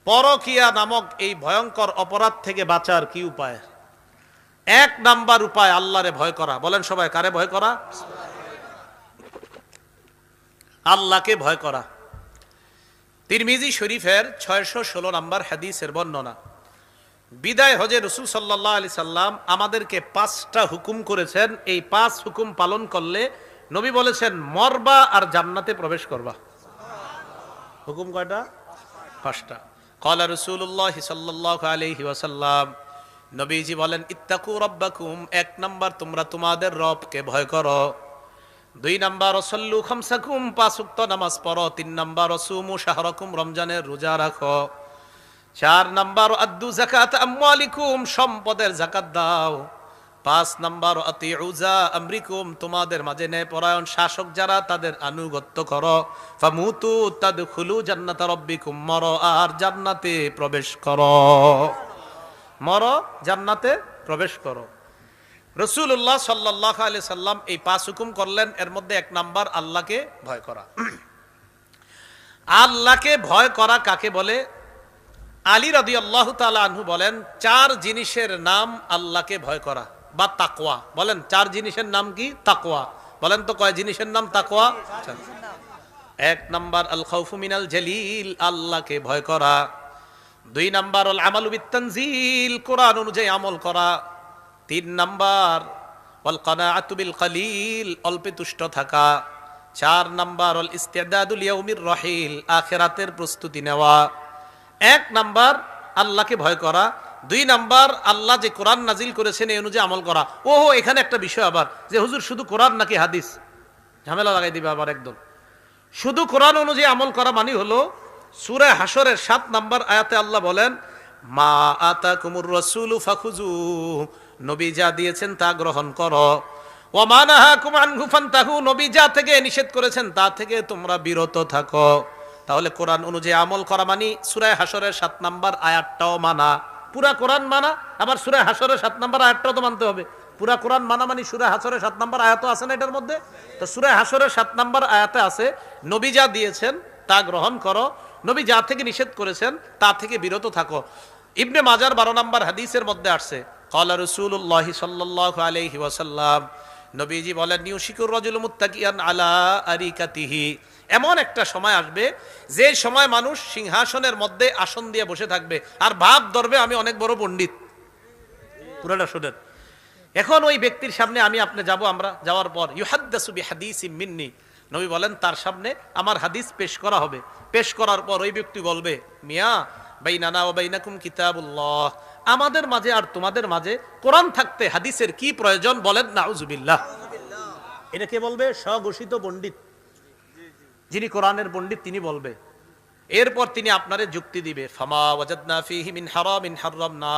পরকিয়া নামক এই ভয়ঙ্কর অপরাধ থেকে বাঁচার কি উপায়? এক নাম্বার উপায় আল্লাহরে ভয় করা। বলেন সবাই, কারে ভয় করা? আল্লাহকে ভয় করা। তিরমিজি শরীফের 616 নম্বর হাদিসের বর্ণনা। বিদায় হজে রাসূল সাল্লাল্লাহু আলাইহি সাল্লাম আমাদেরকে 5টা হুকুম করেছেন। এই 5 হুকুম পালন করলে নবী বলেছেন মরবা আর জান্নাতে প্রবেশ করবা। হুকুম কয়টা? 5টা। ক্বালা রাসূলুল্লাহ সাল্লাল্লাহু আলাইহি ওয়াসাল্লাম, নবীজি বলেন ইত্তাকু রাব্বাকুম, 1 নাম্বার তোমরা তোমাদের রবকে ভয় করো। 2 নাম্বার সল্লু খামসাকুম, 5 ওয়াক্ত নামাজ পড়ো। 3 নাম্বার সুমু শাহরাকুম, রমজানের রোজা রাখো। 4 নাম্বার আদ্দু যাকাত আমওয়ালিকুম, সম্পদের যাকাত দাও। 5 নাম্বার আতিউজা আমরিকুম, তোমাদের মাঝে ন্যায়পরায়ণ শাসক যারা তাদের আনুগত্য করো। ফামুতু তাদখুলু জান্নাতা রাব্বিকুম, মরো আর জান্নাতে প্রবেশ করো। মরো, জান্নাতে প্রবেশ করো। রাসূলুল্লাহ সাল্লাল্লাহু আলাইহি সাল্লাম এই 5 হুকুম করলেন। এর মধ্যে 1 নাম্বার আল্লাহকে ভয় করা। আল্লাহকে ভয় করা কাকে বলে? আলী রাদিয়াল্লাহু তাআলা আনহু বলেন 4 জিনিসের নাম আল্লাহকে ভয় করা বা তাকওয়া। বলেন 4 জিনিসের নাম কি? তাকওয়া। বলেন তো কয় জিনিসের নাম তাকওয়া? 1 নাম্বার আল খাউফু মিনাল জালিল, আল্লাহকে ভয় করা। 2 নাম্বার আল আমালু বিত-তানজিল, কোরআন অনুযায়ী আমল করা। 3 নাম্বার ওয়াল কানাআতু বিল কালিল, অল্পে তুষ্ট থাকা। 4 নাম্বার ওয়াল ইস্তিদাদু লিয়াউমির রাহিল, আখিরাতের প্রস্তুতি নেওয়া। 1 নাম্বার আল্লাহকে ভয় করা। 2 নাম্বার আল্লাহ যে কোরআন নাজিল করেছেন এই অনুযায়ী আমল করা। ওহো, এখানে একটা বিষয় আবার, যে হুজুর শুধু কোরআন নাকি হাদিস? ঝামেলা লাগাই দিবে আবার একদম। শুধু কোরআন অনুযায়ী আমল করা মানে হলো সূরা হাশরের 7 নাম্বার আয়াতে আল্লাহ বলেন মা আতাকুমুর রাসূলু ফাখুযু, নবী যা দিয়েছেন তা গ্রহণ করো। ওয়া মা নাহাকুম আনহু ফান্তাহু, নবী যা থেকে নিষেধ করেছেন তা থেকে তোমরা বিরত থাকো। তাহলে কোরআন অনুযায়ী আমল করা মানে সূরা হাশরের 7 নাম্বার আয়াতটাও মানা, পুরা কোরআন মানা। আবার সূরা হাশরের 7 নাম্বার আয়াতটাও তো মানতে হবে। পুরা কোরআন মানা মানে সূরা হাশরের 7 নাম্বার আয়াতও আছে না এটার মধ্যে? তো সূরা হাশরের 7 নাম্বার আয়াতে আছে নবী যা দিয়েছেন তা গ্রহণ করো, নবী যা থেকে নিষেধ করেছেন তা থেকে বিরত থাকো। ইবনে মাজার 12 নাম্বার হাদিসের মধ্যে আসছে ক্বালা রাসূলুল্লাহ সাল্লাল্লাহু আলাইহি ওয়াসাল্লাম, নবীজি বলেন ইউশিকুর রাজুলু মুত্তাকিয়ান আলা আরিকাতিহি, এমন একটা সময় আসবে যে সময় মানুষ সিংহাসনের মধ্যে আসন দিয়ে বসে থাকবে আর ভাব ধরবে আমি অনেক বড় পণ্ডিত। পুরোটা শুনেন। এখন ওই ব্যক্তির সামনে আমি আপনি যাব, আমরা যাওয়ার পর ইউহাদ্দাসু বিহাদিসিম মিন্নি, নবী বলেন তার সামনে আমার হাদিস পেশ করা হবে। পেশ করার পর ওই ব্যক্তি বলবে মিয়া বাইনানা ওয়া বাইনাকুম কিতাবুল্লাহ, আমাদের মাঝে আর তোমাদের মাঝে কোরআন থাকতে হাদিসের কি প্রয়োজন? বলেন নাউজুবিল্লাহ। এটা কে বলবে? স্বঘোষিত পণ্ডিত, যিনি কোরআনের পণ্ডিত তিনি বলবে। এরপর তিনি আপনারে যুক্তি দিবে ফামা ওয়াজাদনা ফীহি মিন হারামিন হারামনা,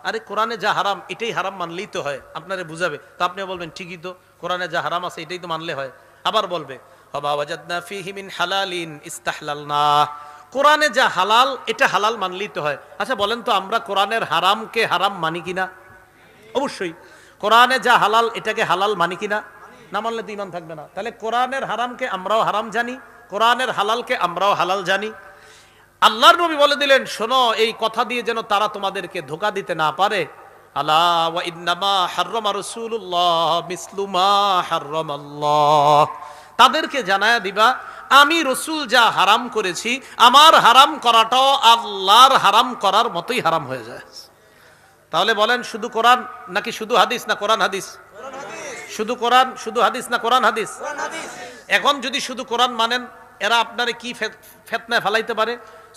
আরে কোরআনে যা হারাম এটাই হারাম মানলেই তো হয়, আপনারে বুঝাবে। তো আপনি বলবেন ঠিকই তো, কোরআনে যা হারাম আছে এটাই তো মানলে হয়। আবার বলবে ফামা ওয়াজাদনা ফীহি মিন হালালিন ইস্তাহলালনা, কোরআনে যা হালাল এটা হালাল মানলেই তো হয়। আচ্ছা বলেন তো আমরা কোরআনের হারামকে হারাম মানি কিনা? অবশ্যই। কোরআনে যা হালাল এটাকে হালাল মানি কিনা? না মানলে তো ঈমান থাকবে না। তাহলে কোরআনের হারামকে আমরাও হারাম জানি, কোরআনের হালালকে আমরাও হালাল জানি। আল্লাহর নবী বলে দিলেন শোনো, এই কথা দিয়ে যেন তারা তোমাদেরকে ধোঁকা দিতে না পারে। আলা ওয়া ইন্নামা হাররামা রাসূলুল্লাহ মিসলু মা হাররামাল্লাহ, তাদেরকে জানায়া দিবা আমি রাসূল যা হারাম করেছি আমার হারাম করাটাও আল্লাহর হারাম করার মতোই হারাম হয়ে যায়। তাহলে বলেন শুধু কোরআন নাকি শুধু হাদিস না কোরআন হাদিস? শুধু কোরআন শুধু হাদিস না কোরআন হাদিস? এখন যদি শুধু কোরআন মানেন এরা আপনারে কি ফিতনায় ফেলাইতে পারে?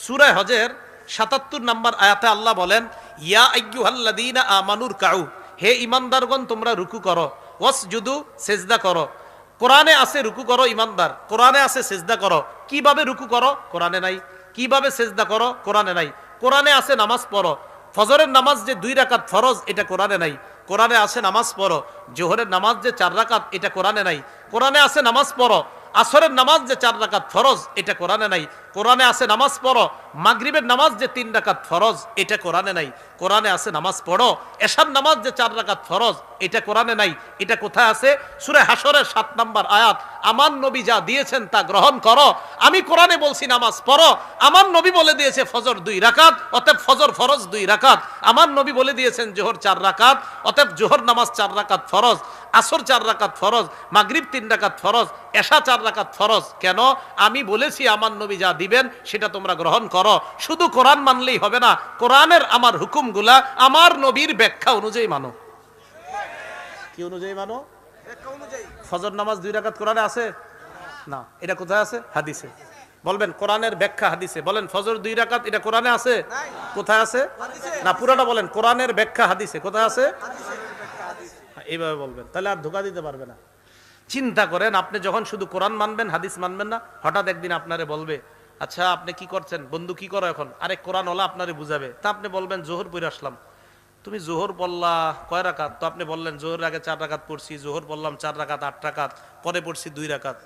সূরা হজের ৭৭ নাম্বার আয়াতে আল্লাহ বলেন ইয়া আইয়ুহাল্লাযীনা আমানুর কাউ, হে ঈমানদারগণ তোমরা রুকু করো, ওয়াসজুদু সিজদা করো। কোরআনে আছে রুকু করো ঈমানদার, কোরআনে আছে সিজদা করো। কিভাবে রুকু করো? কোরআনে নাই। কিভাবে সিজদা করো? কোরআনে নাই। কোরআনে আছে নামাজ পড়ো, ফজরের নামাজ যে 2 রাকাত ফরজ এটা কোরআনে নাই। কোরআনে আছে নামাজ পড়ো, জোহরের নামাজ যে 4 রাকাত এটা কোরআনে নাই। কোরআনে আছে নামাজ পড়ো, আসরের নামাজ যে 4 রাকাত ফরজ এটা কোরআনে নাই। কোরআনে আছে নামাজ পড়ো। মাগরিবের নামাজ যে 3 রাকাত ফরজ এটা কোরআনে নাই। কোরআনে আছে নামাজ পড়ো। এশার নামাজ যে 4 রাকাত ফরজ এটা কোরআনে নাই। এটা কোথায় আছে? সূরা হাশরের 7 নম্বর আয়াত, আমার নবী যা দিয়েছেন তা গ্রহণ করো। আমি কোরআনে বলছি নামাজ পড়ো, আমার নবী বলে দিয়েছে ফজর 2 রাকাত, অতএব ফজর ফরজ 2 রাকাত। আমার নবী বলে দিয়েছেন জোহর 4 রাকাত, অতএব জোহর নামাজ 4 রাকাত ফরজ, আসর 4 রাকাত ফরজ, মাগরিব 3 রাকাত ফরজ, এশা 4 রাকাত ফরজ। কেন? আমি বলেছি আমার নবী যা দিবেন সেটা তোমরা গ্রহণ করো। শুধু কোরআন মানলেই হবে না, কোরআনের আমার হুকুমগুলা আমার নবীর ব্যাখ্যা অনুযায়ী মানো। কি অনুযায়ী মানো? ফজর নামাজ 2 রাকাত কোরআনে আছে না? এটা কোথায় আছে? হাদিসে। বলবেন কোরআনের ব্যাখ্যা হাদিসে। বলেন ফজর 2 রাকাত এটা কোরআনে আছে? কোথায় আছে? না, পুরোটা বলেন। কোরআনের ব্যাখ্যা হাদিসে কোথায় আছে? এইভাবে বলবেন, তাহলে আর ধোঁকা দিতে পারবে না। চিন্তা করেন, আপনি যখন শুধু কোরআন মানবেন, হাদিস মানবেন না, হঠাৎ একদিন আপনারে বলবে, আচ্ছা আপনি কি করছেন বন্ধু, কি করো এখন? আরে কোরআন ওলা আপনারে বুঝাবে। তা আপনি বলবেন জোহর পড়ে আসলাম। তুমি জোহর পড়লা কয় রাকাত? তো আপনি বললেন জোহর আগে 4 রাকাত পড়ছি, জোহর পড়লাম 4 রাকাত 8 রাকাত, পরে পড়ছি 2 রাকাত।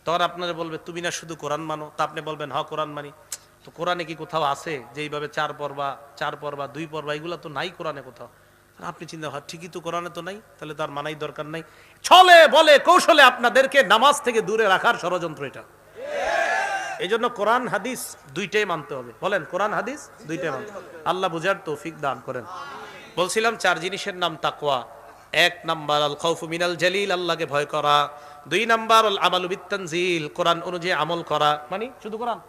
তখন আপনারা বলবে তুমি না শুধু কোরআন মানো? তা আপনি বলবেন হ্যাঁ কোরআন মানি। তো কোরআনে কি কোথাও আছে যে এইভাবে 4 পড়বা 2 পড়বা? এগুলো তো নাই কোরআনে কোথাও। আপনি চিন্তা হয় ঠিকই তো কোরআনে তো নাই, তাহলে তার মানাই দরকার নাই। ছলে বলে কৌশলে আপনাদেরকে নামাজ থেকে দূরে রাখার ষড়যন্ত্র এটা। এই জন্য কোরআন হাদিস দুইটাই মানতে হবে। বলেন কোরআন হাদিস দুইটাই মানতে হবে। আল্লাহ বুঝার তৌফিক দান করেন। বলছিলাম 4 জিনিসের নাম তাকওয়া। 1 নাম্বার আল খাউফু মিনাল জালিল, আল্লাহকে ভয় করা। 2 নাম্বার আল আমালু বিত্তানজিল, কোরআন অনুযায়ী আমল করা। মানে শুধু কোরআন?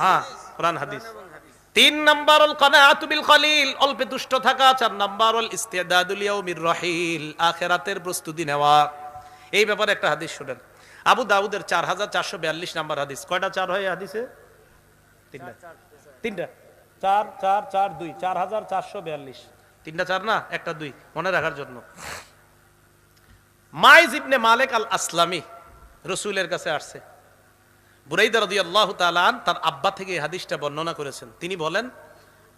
হ্যাঁ, কোরআন হাদিস। 3 নাম্বার আল কানাআতু বিল কলিল, অল্পে তুষ্ট থাকা। 4 নাম্বার আল ইস্তিদাদু লিয়াউমির রাহিল, আখিরাতের প্রস্তুতি নেওয়া। এই ব্যাপারে একটা হাদিস শুনেন। আবু দাউদের 4442 নাম্বার হাদিস। কয়টা 4 হয় হাদিসে? 3টা। 4 4 4 2 4442। 3টা 4 না, একটা 2, মনে রাখার জন্য। মাইজ ইবনে মালিক আল আসলামি রাসূলের কাছে আসছে। বুরাইদা রাদিয়াল্লাহু তাআলা আন তার আব্বা থেকে এই হাদিসটা বর্ণনা করেছেন। তিনি বলেন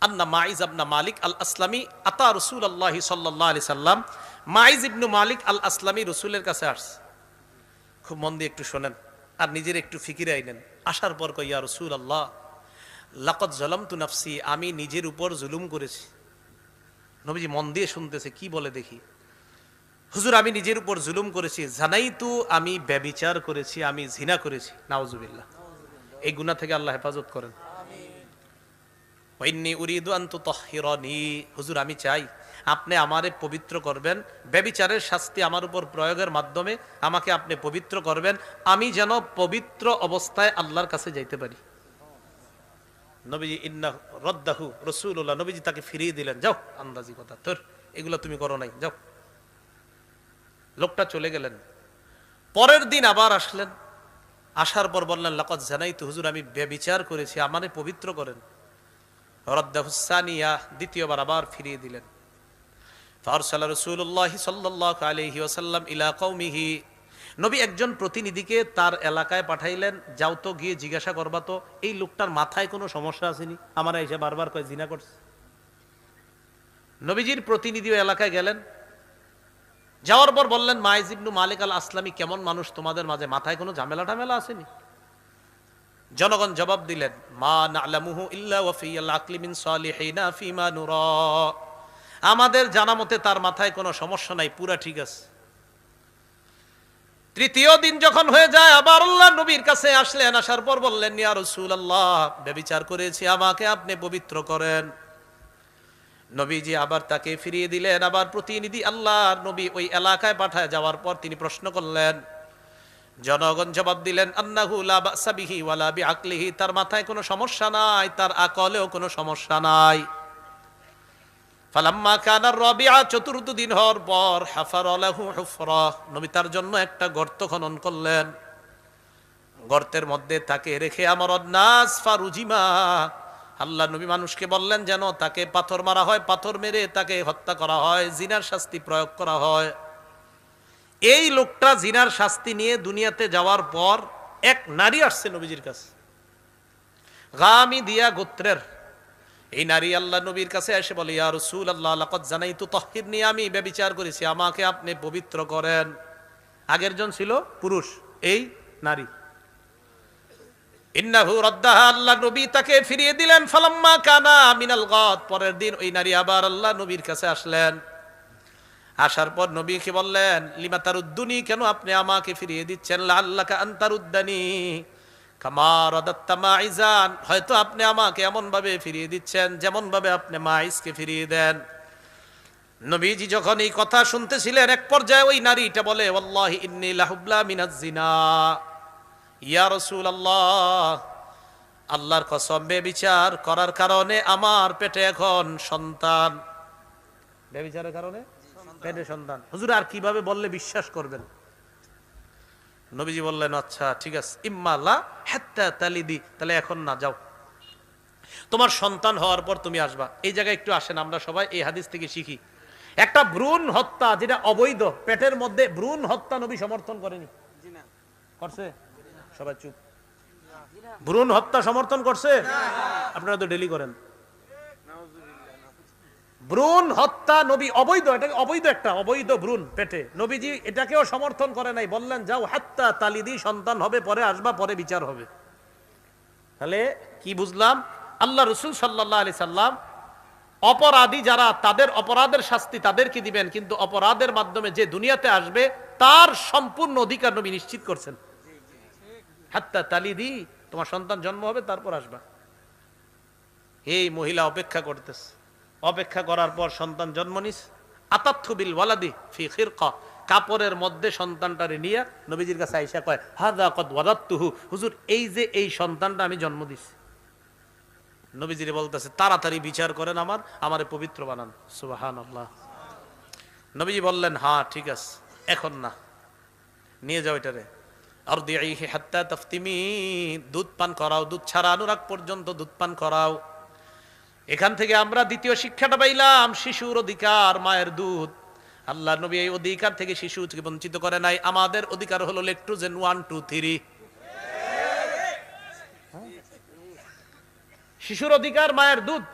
আন্না মাইজ ইবনে মালিক আল আসলামি আতা রাসূলুল্লাহ সাল্লাল্লাহু আলাইহি সাল্লাম। মাইজ ইবনে মালিক আল আসলামি রাসূলের কাছে আসছে। খুব মন দিয়ে একটু শোনেন আর নিজের একটু ফিকিরে আইনেন। আসার পর কই, ইয়া রাসূলুল্লাহ লাকাদ যালামতু নাফসি, আমি নিজের উপর জুলুম করেছি। নবীজি মন দিয়ে শুনতেছে, কি বলে দেখি। হুজুর আমি নিজের উপর জুলুম করেছি, জানাইতু, আমি ব্যভিচার করেছি, আমি জিনা করেছি। নাউজুবিল্লাহ। এই গুনাহ থেকে আল্লাহ হেফাজত করেন। ওয়াইন্নী উরিদু আন তুতাহহিরানি, হুজুর আমি চাই আপনি আমারে পবিত্র করবেন, ব্যভিচারের শাস্তি আমার উপর প্রয়োগের মাধ্যমে আমাকে আপনি পবিত্র করবেন, আমি যেন পবিত্র অবস্থায় আল্লাহর কাছে যাইতে পারি। নবীজি ইন্না রদ্দাহু রাসূলুল্লাহ, নবীজি তাকে ফিরিয়ে দিলেন। যাও, আন্দাজি কথা তোর, এগুলো তুমি করো নাই, যাও। লোকটা চলে গেলেন। পরের দিন আবার আসলেন। আসার পর বললেন লাকাদ জানাইতু, হুজুর আমি ব্যভিচার করেছি, আমারে পবিত্র করেন। রদ্দাহু সানিয়া, দ্বিতীয়বার আবার ফিরিয়ে দিলেন। ফারসালা রাসূলুল্লাহ সাল্লাল্লাহু আলাইহি ওয়াসাল্লাম ইলা কওমিহি, নবী একজন প্রতিনিধিকে তার এলাকায় পাঠাইলেন, যাও তো গিয়ে জিজ্ঞাসা করবা তো এই লোকটার মাথায় কোনো সমস্যা আসেনি, আমার এসে বারবার কয় জিনা করছে। নবীজির প্রতিনিধি এলাকায় গেলেন। যাওয়ার পর বললেন মাইজ ইবনে মালিক আল আসলামি কেমন মানুষ, তোমাদের মাঝে মাথায় কোনো ঝামেলা টামেলা আসেনি? জনগণ জবাব দিলেন মা না'লামুহু ইল্লা ওয়া ফিল আকলি মিন সালিহিনা ফিমা নুরা, আমাদের জানা মতে তার মাথায় কোনো সমস্যা নাই, পুরা ঠিক আছে। তৃতীয় দিন যখন হয়ে যায় আবার আল্লাহ নবীর কাছে আসলেন। আসার পর বললেন ইয়া রাসূলুল্লাহ ব্যভিচার করেছি, আমাকে আপনি পবিত্র করেন। নবীজি আবার তাকে ফিরিয়ে দিলেন। আবার প্রতিনিধি আল্লাহর নবী ওই এলাকায় পাঠায় যাওয়ার পর তিনি প্রশ্ন করলেন। জনগণ জবাব দিলেন আন্নাহু লা বা'সা বিহি ওয়ালা বিআকলিহি, তার মাথায় কোনো সমস্যা নাই, তার আকলেও কোনো সমস্যা নাই। ফালাম্মা কানা রাবিআ, চতুর্থ দিন হওয়ার পর হাফারা লাহু হুফরা, নবী তার জন্য একটা গর্ত খনন করলেন। গর্তের মধ্যে তাকে রেখে আমারুন নাস ফারুজিমা, আল্লাহ নবী মানুষকে বললেন যেন তাকে পাথর মারা হয়, পাথর মেরে তাকে হত্যা করা হয়, জিনার শাস্তি প্রয়োগ করা হয়। এই লোকটা জিনার শাস্তি নিয়ে দুনিয়াতে যাওয়ার পর এক নারী আসছে নবীজির কাছে, গামিদিয়া গোত্রের। এই নারী আল্লাহ নবীর কাছে এসে বলে ইয়া রাসূলুল্লাহ লাকাদ জানাইতু তাহহিরনি, আমি ব্যভিচার করেছি, আমাকে আপনি পবিত্র করেন। আগের জন ছিল পুরুষ, এই নারী। ইন্নাহু রাদ্দাহা, আল্লাহ নবী তাকে ফিরিয়ে দিলেন। ফালাম্মা কানা মিনাল গাদ, পরের দিন ওই নারী আবার আল্লাহ নবীর কাছে আসলেন। আসার পর নবীকে বললেন, লিমা তারুদ্দুনি, কেন আপনি আমাকে ফিরিয়ে দিচ্ছেন? লাআল্লাকা আন তারুদ্দানি কামা রাদাত্তা মাইজান, হয়তো আপনি আমাকে এমন ভাবে ফিরিয়ে দিচ্ছেন যেমন ভাবে আপনি মাইজকে ফিরিয়ে দেন। নবীজি যখন এই কথা শুনতেছিলেন, এক পর্যায়ে ওই নারীটা বলে, ওয়াল্লাহি ইন্নী লাহুবলা মিনাজ জিনা, ইয়া রাসূলুল্লাহ, আল্লাহর কসম, বেবিচার করার কারণে আমার পেটে এখন সন্তান। বেবিচারের কারণে পেটে সন্তান। হুজুর আর কিভাবে বললে বিশ্বাস করবেন? নবীজি বললেন, আচ্ছা ঠিক আছে, ইম্মা লা হাত্তা তালিদি, তাহলে এখন না, যাও, তোমার সন্তান হওয়ার পর তুমি আসবা। এই জায়গায় একটু আসেন, আমরা সবাই এই হাদিস থেকে শিখি। একটা ভ্রূণ হত্যা যেটা অবৈধ, পেটের মধ্যে ভ্রূণ হত্যা নবী সমর্থন করেনি, করছে? সবাই চুপ। ভ্রূণ হত্যা সমর্থন করছে? আপনারা তো ডেলি করেন। ভ্রূণ হত্যা নবী অবৈধ, এটা অবৈধ, একটা অবৈধ ভ্রূণ পেটে, নবীজি এটাকেও সমর্থন করে নাই। বললেন, যাও, হাত্তা তালিদি, সন্তান হবে, পরে আসবা, পরে বিচার হবে। তাহলে কি বুঝলাম? আল্লাহ রাসূল সাল্লাল্লাহু আলাইহি সাল্লাম অপরাধী যারা, তাদের অপরাধের শাস্তি তাদেরকে দিবেন, কিন্তু অপরাধের মাধ্যমে যে দুনিয়াতে আসবে তার সম্পূর্ণ অধিকার নবী নিশ্চিত করছেন। হাত্তা তালিদি, তোমার সন্তান জন্ম হবে, তারপর আসবা। এই মহিলা অপেক্ষা করতেছে, অপেক্ষা করার পর সন্তান জন্ম নিস। আতাতহু বিল ওয়ালাদি ফি খিরকা, কাপড়ের মধ্যে সন্তানটারে নিয়ে নবীজির কাছে আয়েশা কয়, হাযা ক্বাদ ওয়ালাদতুহু, হুজুর এই যে এই সন্তানটা আমি জন্ম দিছি। নবীজিরে বলতেছে, তাড়াতাড়ি বিচার করেন, আমারে পবিত্র বানান। সুবহানাল্লাহ। নবীজি বললেন, হ্যাঁ ঠিক আছে, এখন না, নিয়ে যাও এটারে। আরদিহি হাত্তা তাফতিমি, দুধ পান করাও, দুধ ছাড়া অনুরাগ পর্যন্ত দুধ পান করাও। এখান থেকে আমরা দ্বিতীয় শিক্ষাটা পাইলাম, শিশুর অধিকার, মায়ের দুধ। আল্লাহ নবী এই অধিকার থেকে শিশুকে বঞ্চিত করে নাই। আমাদের অধিকার হলো ল্যাকটোজেন 1 2 3। শিশুর অধিকার মায়ের দুধ।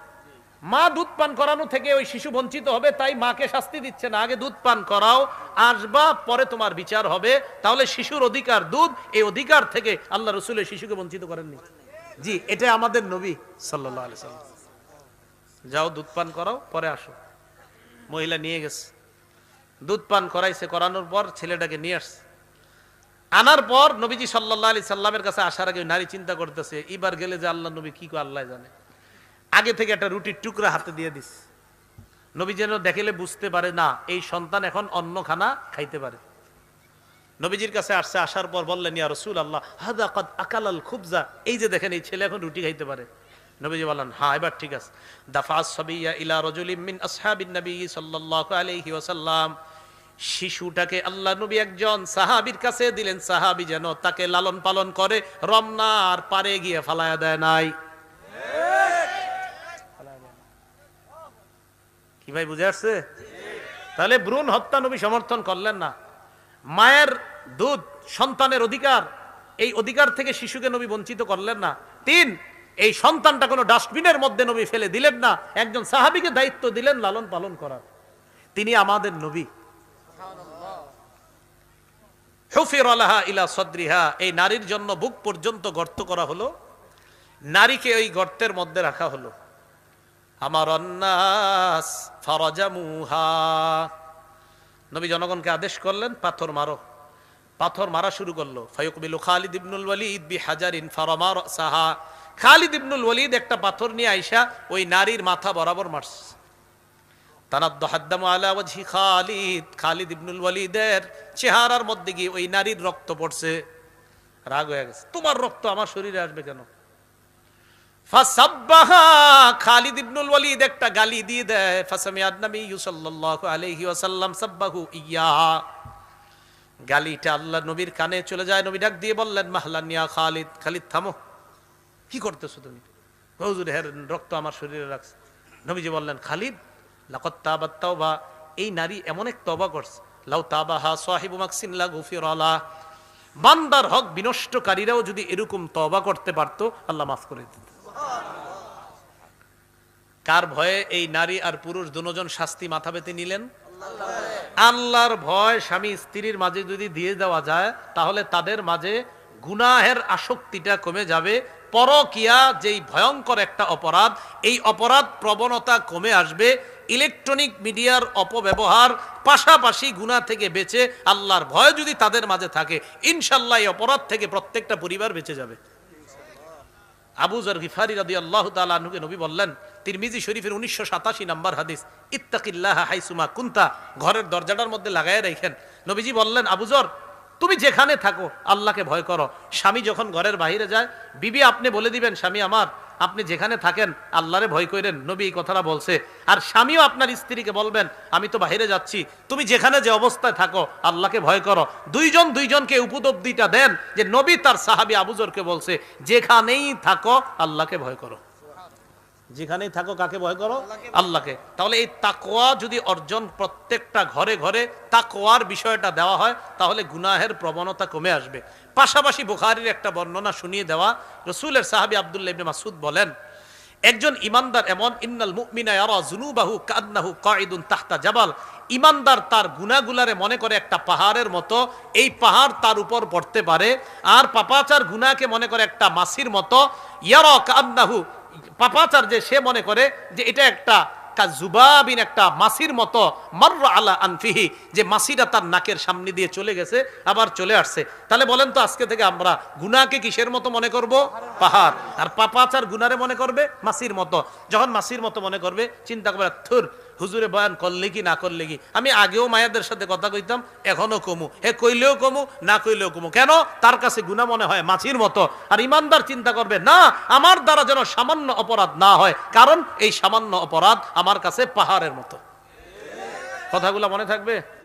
মা দুধ পান করানো থেকে ওই শিশু বঞ্চিত হবে, তাই মাকে শাস্তি দিচ্ছে না, আগে দুধ পান করাও, আসবা, পরে তোমার বিচার হবে। তাহলে শিশুর অধিকার দুধ, এই অধিকার থেকে আল্লাহ রাসূল শিশুকে বঞ্চিত করেননি। জি, এটা আমাদের নবী সাল্লাল্লাহু আলাইহি সাল্লাম। যাও, দুধ পান করাও, পরে আসো। মহিলা নিয়ে গেছে, দুধ পান করাইছে, করানোর পর ছেলেটাকে নিয়ে আসছে। আনার পর নবীজি সাল্লাল্লাহু আলাইহি সাল্লামের কাছে আসার আগে নারী চিন্তা করতেছে, এবার গেলে যে আল্লাহ নবী কি করে আল্লাহ জানে। আগে থেকে একটা রুটির টুকরা হাতে দিয়ে দিস, নবী যেন দেখলে বুঝতে পারে না এই সন্তান এখন অন্য খানা খাইতে পারে। নবীজির কাছে আসছে, আসার পর বললেন, ইয়া রাসূলুল্লাহ, হাদা ক্বাদ আকালাল খুবজা, এই যে দেখেন এই ছেলে এখন রুটি খাইতে পারে। নবীজি বললেন, হ্যাঁ এবার ঠিক আছে। দাফাস সাবিয়া ইলা রাজুলিম মিন আসহাবিন নবী সাল্লাল্লাহু আলাইহি ওয়াসাল্লাম, শিশুটাকে আল্লাহ নবী একজন সাহাবীর কাছে দিলেন, সাহাবী যেন তাকে লালন পালন করে, রমনার পারে গিয়ে ফালায়া দেয় নাই। কি ভাই বুঝে আসছে? তাহলে ভ্রূণ হত্যা নবী সমর্থন করলেন না। মায়ের দুধ, সন্তানের অধিকার, এই অধিকার থেকে শিশুকে নবী বঞ্চিত করলেন না। 3, এই সন্তানটা কোনো ডাস্টবিনের মধ্যে নবী ফেলে দিলেন না, একজন সাহাবীকে দায়িত্ব দিলেন লালন পালন করার। তিনি আমাদের নবী। হুফিরা লাহা ইলা সাদরিহা, এই নারীর জন্য বুক পর্যন্ত গর্ত করা হলো, নারীকে ওই গর্তের মধ্যে রাখা হলো। আমার অন্নাস ফারাজামুহা, নবী জনগণকে আদেশ করলেন, পাথর মারো। পাথর মারা শুরু করলো। ফায়ুকবিলু খালিদ ইবনুল ওয়ালিদ বিহাজারিন ফারামা রাসাহা, খালিদ ইবনুল ওয়ালিদ একটা পাথর নিয়ে আইসা ওই নারীর মাথা বরাবর মারছে। তানাদ্দাহাদ্দামু আলা ওয়াজহি খালিদ, খালিদ ইবনুল ওয়ালিদের চেহারার মধ্যে গিয়ে ওই নারীর রক্ত পড়ছে। রাগ হয়ে গেছে, তোমার রক্ত আমার শরীরে আসবে কেন? ফাসাব্বাহা, খালিদ ইবনুল ওয়ালিদ একটা গালি দিয়ে দেয়। ফাসামিআন নবী সাল্লাল্লাহু আলাইহি ওয়াসাল্লাম সাব্বাহু ইয়্যাহা, গালিটা আল্লাহ নবীর কানে চলে যায়। নবী ডাক দিয়ে বললেন, মাহলান ইয়া খালিদ, খালিদ থামো, কি করতেছো তুমি? হুজুর এর রক্ত আমার শরীরে লাগছে। নবীজি বললেন, খালিদ লাকাদ তাবাত তাওবা, এই নারী এমন এক তওবা করছে, লাউ তাবাহা সাহিবু মাকসিন লা গুফিরা লা, বান্দার হক বিনষ্টকারীরাও যদি এরকম তওবা করতে পারতো আল্লাহ মাফ করে দিত। কার ভয়ে এই নারী আর পুরুষ দুজন শাস্তি মাথা পেতে নিলেন? আল্লাহর ভয় স্বামী স্ত্রীর মাঝে যদি দিয়ে দেওয়া যায়, তাহলে তাদের মাঝে গুনাহের আসক্তিটা কমে যাবে, পরকিয়া যেই ভয়ঙ্কর একটা অপরাধ, এই অপরাধ প্রবণতা কমে আসবে, ইলেকট্রনিক মিডিয়ার অপব্যবহার, পাশাপাশি গুনাহ থেকে বেঁচে আল্লাহর ভয় যদি তাদের মাঝে থাকে, ইনশাআল্লাহ এই অপরাধ থেকে প্রত্যেকটা পরিবার বেঁচে যাবে। আবু যর গিফারি রাদিয়াল্লাহু তাআলা আনহুকে নবী বললেন, তিরমিজি শরীফের 1987 নম্বর হাদিস, ইত্তাকিল্লাহা হাইসুমা কুনতা, ঘরের দরজাটার মধ্যে লাগায় রাখেন। নবীজি বললেন, আবু যর তুমি যেখানে থাকো আল্লাহকে ভয় করো। স্বামী যখন ঘরের বাইরে যায়, বিবি আপনি বলে দিবেন, স্বামী আমার আপনি যেখানে থাকেন আল্লাহরে ভয় করেন, নবী এই কথাটা বলছে। আর স্বামীও আপনার স্ত্রীকে বলবেন, আমি তো বাইরে যাচ্ছি, তুমি যেখানে যে অবস্থায় থাকো আল্লাহকে ভয় করো। দুইজন দুইজনকে উপলব্ধিটা দেন যে নবী তার সাহাবী আবু যরকে বলছে, যেখানেই থাকো আল্লাহকে ভয় করো। যেখানেই থাকো কাকে ভয় করো? আল্লাহকে। তাহলে এই তাকওয়া যদি অর্জন, প্রত্যেকটা ঘরে ঘরে তাকওয়ার বিষয়টা দেওয়া হয়, তাহলে গুনাহের প্রবণতা কমে আসবে। পাশাপাশি বুখারীর একটা বর্ণনা শুনিয়ে দেওয়া, রাসূলের সাহাবী আব্দুল্লাহ ইবনে মাসউদ বলেন, একজন ইমানদার এমন, ইন্নাল মুমিনা ইয়ারা যুনুবাহু কান্নাহু কাঈদুন তাহতা জাবাল, ইমানদার তার গুনাহগুলারে মনে করে একটা পাহাড়ের মতো, এই পাহাড় তার উপর পড়তে পারে। আর পাপাচার গুনাহকে মনে করে একটা মাছির মতো, ইয়ারা কান্নাহু, পাপাচার যে সে মনে করে যে এটা একটা কাযুবাবিন, একটা মাছির মতো, মাররা আলা আনফিহি, যে মাছিটা তার নাকের সামনে দিয়ে চলে গেছে আবার চলে আসছে। তাহলে বলেন তো আজকে থেকে আমরা গুনাহকে কিসের মতো মনে করব? পাহাড়। আর পাপাচার গুনারে মনে করবে মাছির মতো। যখন মাছির মতো মনে করবে, চিন্তা করবে, থুর হুজুরে বয়ান করলে কি না করলে কি, আমি আগেও মায়াদের সাথে কথা কইতাম, এখনো কমু, হে কইলেও কমু, না কইলেও কমু। কেন? তার কাছে গুনাহ মনে হয় মাছির মতো। আর ইমানদার চিন্তা করবে, না, আমার দ্বারা যেন সামান্য অপরাধ না হয়, কারণ এই সামান্য অপরাধ আমার কাছে পাহাড়ের মতো। কথাগুলো মনে থাকবে।